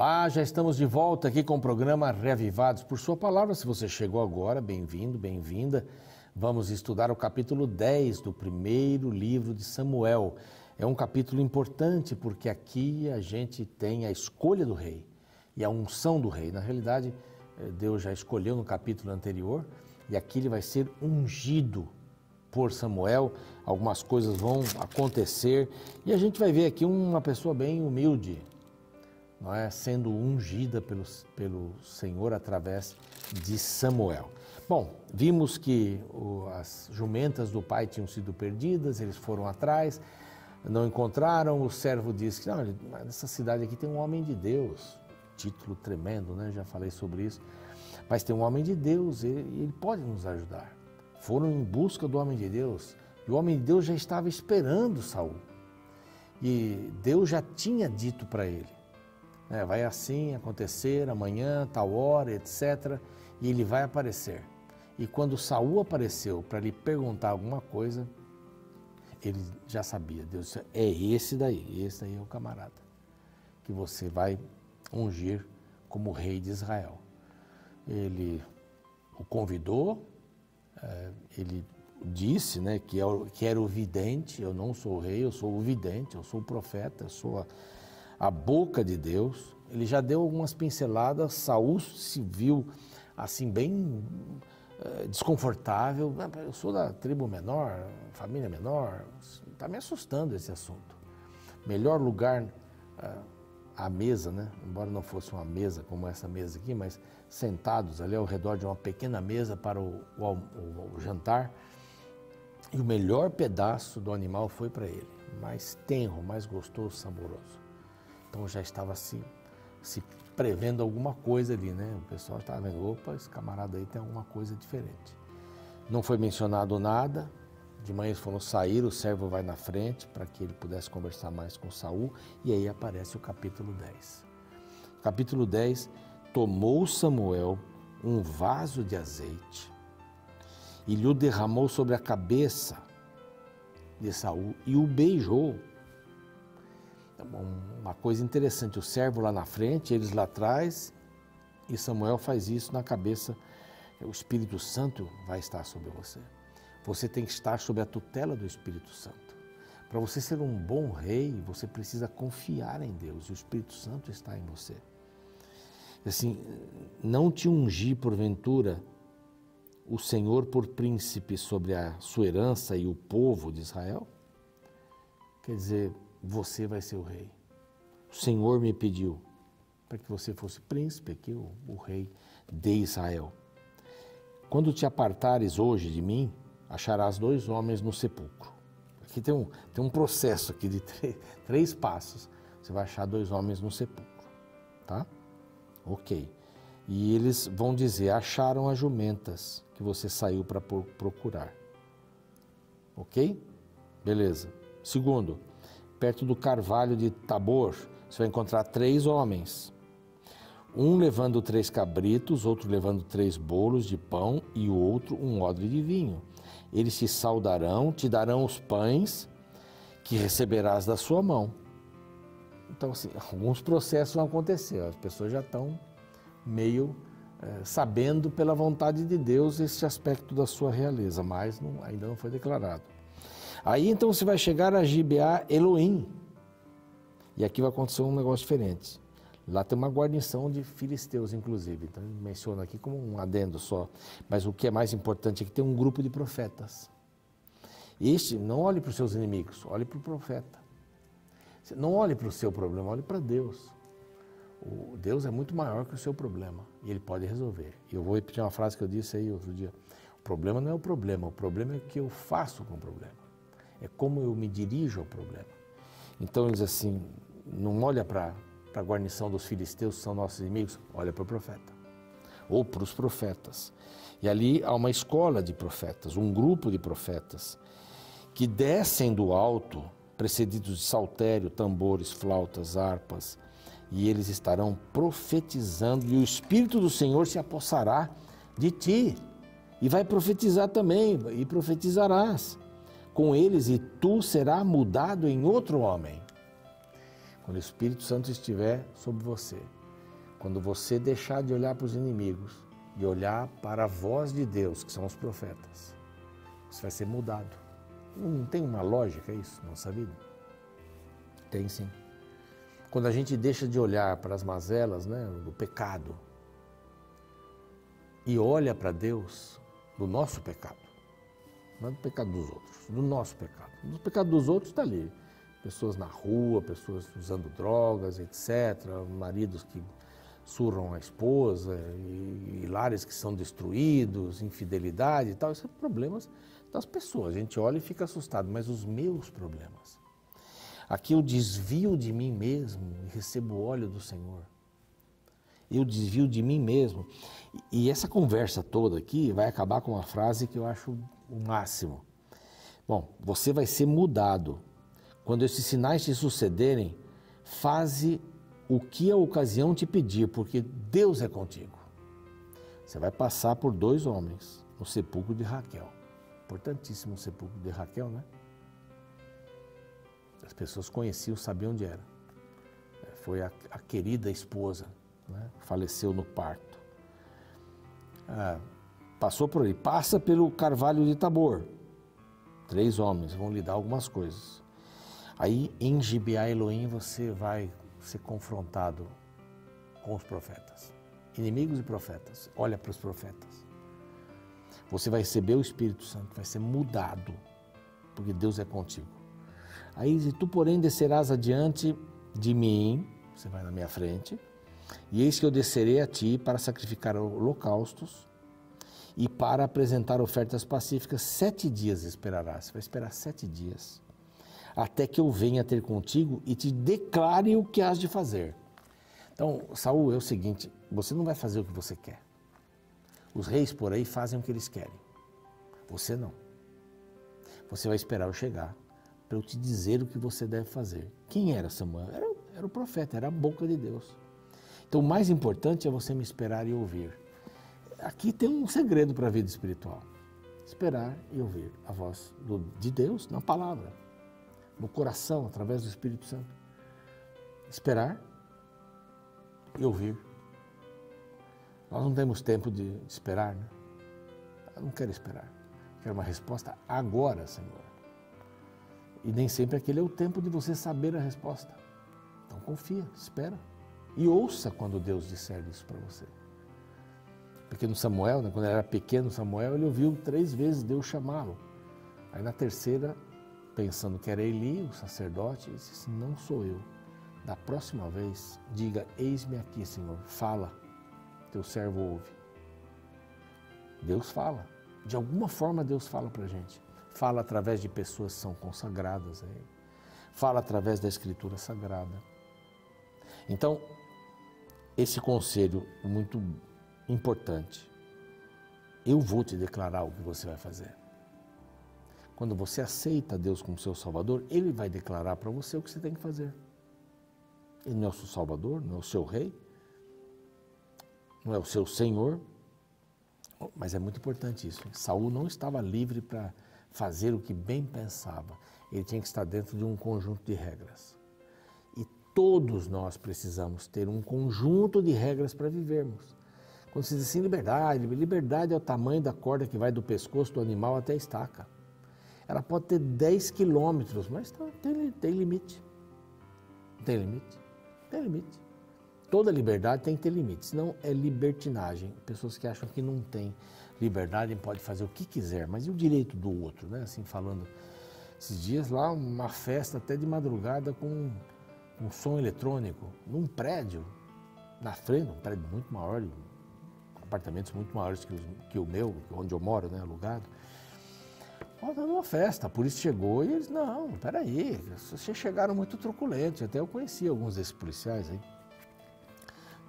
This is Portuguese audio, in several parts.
Olá, já estamos de volta aqui com o programa Reavivados por Sua Palavra. Se você chegou agora, bem-vindo, bem-vinda. Vamos estudar o capítulo 10 do primeiro livro de Samuel. É um capítulo importante porque aqui a gente tem a escolha do rei e a unção do rei. Na realidade, Deus já escolheu no capítulo anterior e aqui ele vai ser ungido por Samuel. Algumas coisas vão acontecer e a gente vai ver aqui uma pessoa bem humilde, não é? Sendo ungida pelo Senhor através de Samuel. Bom, vimos que as jumentas do pai tinham sido perdidas, eles foram atrás, não encontraram, o servo disse que não, nessa cidade aqui tem um homem de Deus, título tremendo, né? Já falei sobre isso, mas tem um homem de Deus, ele pode nos ajudar. Foram em busca do homem de Deus, e o homem de Deus já estava esperando Saul, e Deus já tinha dito para ele, vai assim acontecer, amanhã, tal hora, etc. E ele vai aparecer. E quando Saul apareceu para lhe perguntar alguma coisa, ele já sabia. Deus disse, é esse daí é o camarada que você vai ungir como rei de Israel. Ele o convidou, ele disse, que era o vidente. Eu não sou o rei, eu sou o vidente, eu sou o profeta, eu sou a boca de Deus. Ele já deu algumas pinceladas. Saul se viu assim bem desconfortável. Eu sou da tribo menor, família menor, está me assustando esse assunto. Melhor lugar à mesa, embora não fosse uma mesa como essa mesa aqui, mas sentados ali ao redor de uma pequena mesa para o jantar. E o melhor pedaço do animal foi para ele, mais tenro, mais gostoso, saboroso. Então já estava se prevendo alguma coisa ali, O pessoal estava vendo, opa, esse camarada aí tem alguma coisa diferente. Não foi mencionado nada. De manhã eles foram sair, o servo vai na frente para que ele pudesse conversar mais com Saul, e aí aparece o capítulo 10. Capítulo 10, tomou Samuel um vaso de azeite e lhe o derramou sobre a cabeça de Saul e o beijou. Uma coisa interessante, o servo lá na frente, eles lá atrás, e Samuel faz isso na cabeça. O Espírito Santo vai estar sobre você. Você tem que estar sob a tutela do Espírito Santo. Para você ser um bom rei, você precisa confiar em Deus, e o Espírito Santo está em você. Assim, não te ungir porventura o Senhor por príncipe sobre a sua herança e o povo de Israel? Quer dizer, você vai ser o rei. O Senhor me pediu para que você fosse príncipe aqui, o rei de Israel. Quando te apartares hoje de mim, acharás 2 homens no sepulcro. Aqui tem um processo aqui de 3 passos. Você vai achar 2 homens no sepulcro, tá? Ok. E eles vão dizer, acharam as jumentas que você saiu para procurar. Ok? Beleza. Segundo, perto do carvalho de Tabor, você vai encontrar 3 homens. Um levando 3 cabritos, outro levando 3 bolos de pão e o outro um odre de vinho. Eles te saudarão, te darão os pães que receberás da sua mão. Então, assim, alguns processos vão acontecer. As pessoas já estão meio sabendo pela vontade de Deus esse aspecto da sua realeza, mas ainda não foi declarado. Aí então você vai chegar a Gibeá Elohim, e aqui vai acontecer um negócio diferente. Lá tem uma guarnição de filisteus, inclusive, então ele menciona aqui como um adendo só, mas o que é mais importante é que tem um grupo de profetas. Não olhe para os seus inimigos, olhe para o profeta. Não olhe para o seu problema, olhe para Deus. Deus é muito maior que o seu problema e Ele pode resolver. E eu vou repetir uma frase que eu disse aí outro dia. O problema não é o problema é o que eu faço com o problema. É como eu me dirijo ao problema. Então ele diz assim, não olha para a guarnição dos filisteus, que são nossos inimigos, olha para o profeta. Ou para os profetas. E ali há uma escola de profetas, um grupo de profetas, que descem do alto, precedidos de saltério, tambores, flautas, harpas, e eles estarão profetizando, e o Espírito do Senhor se apossará de ti, e vai profetizar também, e profetizarás com eles, e tu serás mudado em outro homem. Quando o Espírito Santo estiver sobre você, quando você deixar de olhar para os inimigos e olhar para a voz de Deus, que são os profetas, você vai ser mudado. Não tem uma lógica isso na nossa vida? Tem sim. Quando a gente deixa de olhar para as mazelas, né, do pecado, e olha para Deus do nosso pecado, não é do pecado dos outros, do nosso pecado. O pecado dos outros está ali. Pessoas na rua, pessoas usando drogas, etc. Maridos que surram a esposa, e lares que são destruídos, infidelidade e tal. Isso são problemas das pessoas. A gente olha e fica assustado, mas os meus problemas. Aqui eu desvio de mim mesmo e recebo o óleo do Senhor. Eu desvio de mim mesmo. E essa conversa toda aqui vai acabar com uma frase que eu acho o máximo. Bom, você vai ser mudado. Quando esses sinais te sucederem, faze o que a ocasião te pedir, porque Deus é contigo. Você vai passar por 2 homens no sepulcro de Raquel. Importantíssimo o sepulcro de Raquel, né? As pessoas conheciam, sabiam onde era. Foi a querida esposa, né? Faleceu no parto. Passou por ali, passa pelo carvalho de Tabor. 3 homens vão lhe dar algumas coisas. Aí, em Gibeá Elohim, você vai ser confrontado com os profetas. Inimigos e profetas. Olha para os profetas. Você vai receber o Espírito Santo, vai ser mudado, porque Deus é contigo. Aí, se tu, porém, descerás adiante de mim, você vai na minha frente, e eis que eu descerei a ti para sacrificar holocaustos e para apresentar ofertas pacíficas. 7 dias esperarás. Você vai esperar 7 dias, até que eu venha ter contigo e te declare o que has de fazer. Então, Saul, é o seguinte, você não vai fazer o que você quer. Os reis por aí fazem o que eles querem. Você não. Você vai esperar eu chegar para eu te dizer o que você deve fazer. Quem era Samuel? Era o profeta, era a boca de Deus. Então, o mais importante é você me esperar e ouvir. Aqui tem um segredo para a vida espiritual. Esperar e ouvir a voz de Deus na palavra, no coração, através do Espírito Santo. Esperar e ouvir. Nós não temos tempo de esperar, né? Eu não quero esperar. Quero uma resposta agora, Senhor. E nem sempre aquele é o tempo de você saber a resposta. Então confia, espera. E ouça quando Deus disser isso para você. Porque no Samuel, né, quando ele era pequeno, Samuel, ele ouviu 3 vezes Deus chamá-lo. Aí na terceira, pensando que era Eli, o sacerdote, ele disse, não sou eu. Da próxima vez, diga, eis-me aqui, Senhor, fala, teu servo ouve. Deus fala. De alguma forma Deus fala para a gente. Fala através de pessoas que são consagradas a Ele. Fala através da Escritura Sagrada. Então, esse conselho muito importante. Eu vou te declarar o que você vai fazer. Quando você aceita Deus como seu Salvador, Ele vai declarar para você o que você tem que fazer. Ele não é o seu Salvador, não é o seu Rei, não é o seu Senhor, mas é muito importante isso. Saul não estava livre para fazer o que bem pensava. Ele tinha que estar dentro de um conjunto de regras. E todos nós precisamos ter um conjunto de regras para vivermos. Quando se diz assim, liberdade é o tamanho da corda que vai do pescoço do animal até a estaca. Ela pode ter 10 quilômetros, mas tem limite. Tem limite? Tem limite. Toda liberdade tem que ter limite, senão é libertinagem. Pessoas que acham que não tem liberdade pode fazer o que quiser, mas e o direito do outro, né? Assim, falando, esses dias lá, uma festa até de madrugada com um som eletrônico, num prédio, na frente, um prédio muito maior, apartamentos muito maiores que o meu, onde eu moro, né, alugado. Estava numa festa, a polícia chegou e eles, não, peraí, vocês chegaram muito truculentos, até eu conheci alguns desses policiais aí.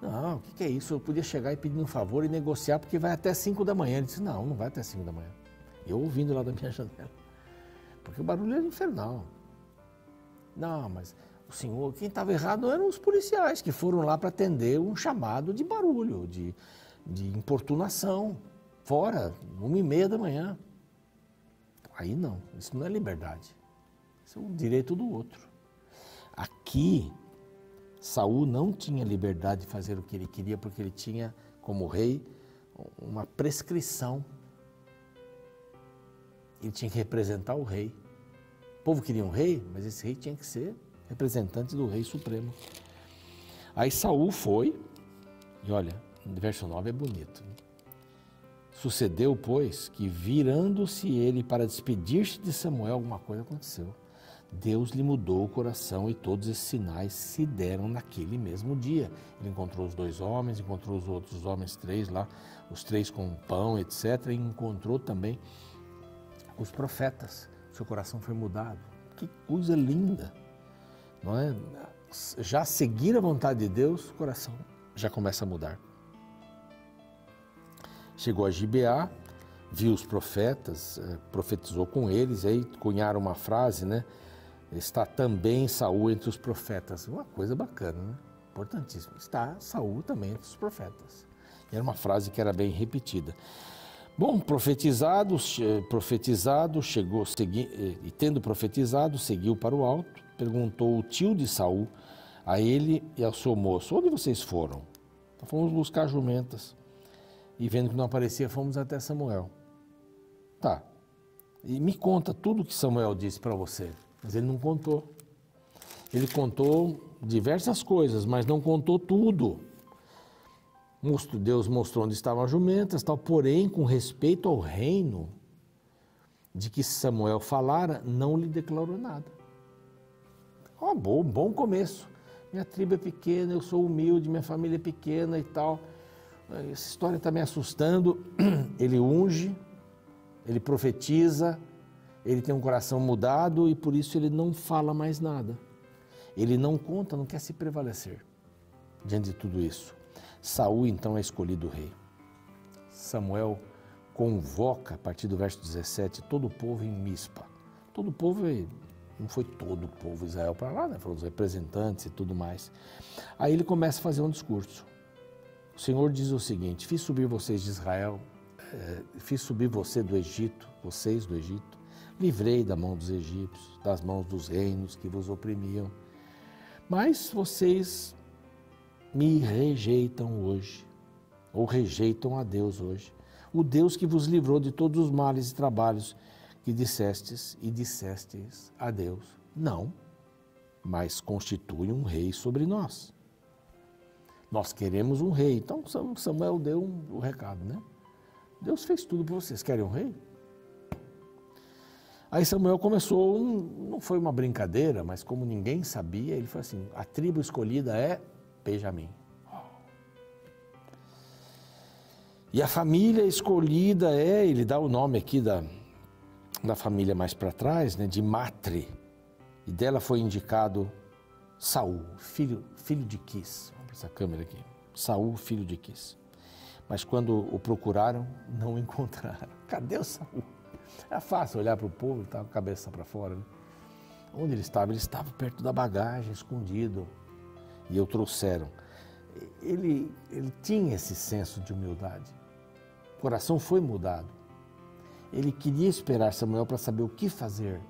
Não, o que é isso? Eu podia chegar e pedir um favor e negociar, porque vai até 5 da manhã. Ele disse, não vai até 5 da manhã. Eu ouvindo lá da minha janela, porque o barulho era infernal. Não, mas o senhor, quem estava errado eram os policiais, que foram lá para atender um chamado de barulho, de importunação, fora, 1h30 da manhã. Aí não, isso não é liberdade, isso é o direito do outro. Aqui, Saul não tinha liberdade de fazer o que ele queria, porque ele tinha, como rei, uma prescrição. Ele tinha que representar o rei. O povo queria um rei, mas esse rei tinha que ser representante do rei supremo. Aí Saul foi, e olha, no verso 9 é bonito. Sucedeu, pois, que virando-se ele para despedir-se de Samuel, alguma coisa aconteceu. Deus lhe mudou o coração e todos esses sinais se deram naquele mesmo dia. Ele encontrou os 2 homens, encontrou os outros homens 3 lá, os 3 com pão, etc. E encontrou também os profetas. Seu coração foi mudado. Que coisa linda, não é? Já seguir a vontade de Deus, o coração já começa a mudar. Chegou a Gibeá, viu os profetas, profetizou com eles, aí cunharam uma frase, né? Está também Saul entre os profetas. Uma coisa bacana, né? Importantíssimo. Está Saul também entre os profetas. Era uma frase que era bem repetida. Bom, profetizado, chegou, e tendo profetizado, seguiu para o alto, perguntou o tio de Saul a ele e ao seu moço: onde vocês foram? Então, fomos buscar jumentas. E vendo que não aparecia, fomos até Samuel. Tá. E me conta tudo o que Samuel disse para você. Mas ele não contou. Ele contou diversas coisas, mas não contou tudo. Deus mostrou onde estavam as jumentas, tal, porém, com respeito ao reino de que Samuel falara, não lhe declarou nada. Bom começo. Minha tribo é pequena, eu sou humilde, minha família é pequena e tal. Essa história está me assustando. Ele unge, ele profetiza, ele tem um coração mudado e por isso ele não fala mais nada. Ele não conta, não quer se prevalecer diante de tudo isso. Saul então é escolhido rei. Samuel convoca, a partir do verso 17, todo o povo em Mispa. Todo o povo, não foi todo o povo de Israel para lá, né? Foram os representantes e tudo mais. Aí ele começa a fazer um discurso. O Senhor diz o seguinte: fiz subir vocês de Israel, fiz subir vocês do Egito, livrei da mão dos egípcios, das mãos dos reinos que vos oprimiam. Mas vocês me rejeitam hoje, ou rejeitam a Deus hoje, o Deus que vos livrou de todos os males e trabalhos que dissestes a Deus. Não, mas constitui um rei sobre nós. Nós queremos um rei. Então Samuel deu o recado, né? Deus fez tudo por vocês. Querem um rei? Aí Samuel começou, não foi uma brincadeira, mas como ninguém sabia, ele falou assim: a tribo escolhida é Benjamim. E a família escolhida ele dá o nome aqui da família mais para trás, né, de Matre. E dela foi indicado Saul, filho de Quis. Vamos para essa câmera aqui. Saul, filho de Quis. Mas quando o procuraram, não o encontraram. Cadê o Saul? É fácil olhar para o povo, ele estava com a cabeça para fora, né? Onde ele estava? Ele estava perto da bagagem, escondido. E o trouxeram. Ele tinha esse senso de humildade. O coração foi mudado. Ele queria esperar Samuel para saber o que fazer.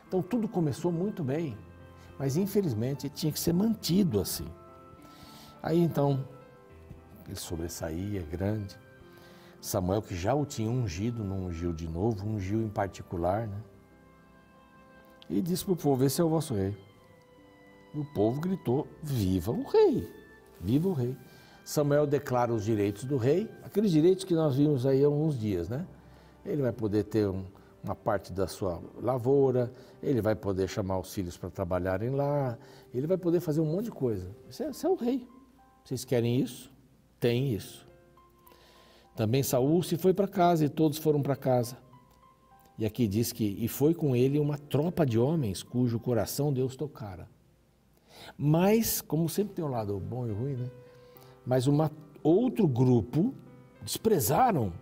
Então tudo começou muito bem, mas infelizmente tinha que ser mantido assim. Aí então, ele sobressaía, grande. Samuel, que já o tinha ungido, não ungiu de novo, ungiu em particular, né? E disse para o povo: esse é o vosso rei. E o povo gritou: viva o rei, viva o rei. Samuel declara os direitos do rei, aqueles direitos que nós vimos aí há uns dias, né? Ele vai poder ter uma parte da sua lavoura, ele vai poder chamar os filhos para trabalharem lá, ele vai poder fazer um monte de coisa. Você é o rei. Vocês querem isso? Tem isso. Também Saul se foi para casa e todos foram para casa. E aqui diz que, e foi com ele uma tropa de homens cujo coração Deus tocara. Mas, como sempre tem um lado bom e ruim, né? Mas outro grupo desprezaram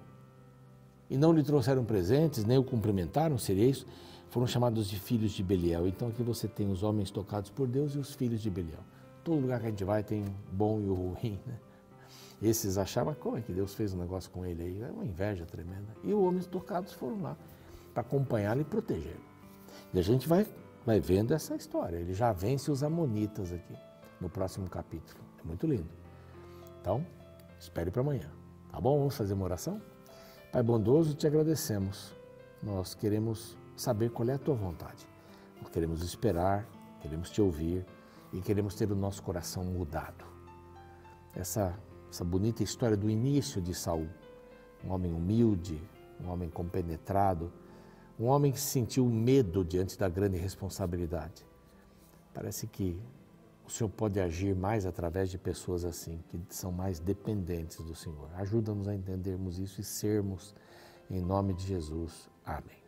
e não lhe trouxeram presentes, nem o cumprimentaram, seria isso, foram chamados de filhos de Belial. Então aqui você tem os homens tocados por Deus e os filhos de Belial. Todo lugar que a gente vai tem o bom e o ruim, né? Esses achavam, como é que Deus fez um negócio com ele aí? É uma inveja tremenda. E os homens tocados foram lá para acompanhá-lo e protegê-lo. E a gente vai vendo essa história. Ele já vence os amonitas aqui. no próximo capítulo. É muito lindo. Então, espere para amanhã. Tá bom? Vamos fazer uma oração? Pai bondoso, te agradecemos. Nós queremos saber qual é a tua vontade. Nós queremos esperar, queremos te ouvir e queremos ter o nosso coração mudado. Essa bonita história do início de Saul, um homem humilde, um homem compenetrado, um homem que sentiu medo diante da grande responsabilidade. Parece que o Senhor pode agir mais através de pessoas assim, que são mais dependentes do Senhor. Ajuda-nos a entendermos isso e sermos, em nome de Jesus. Amém.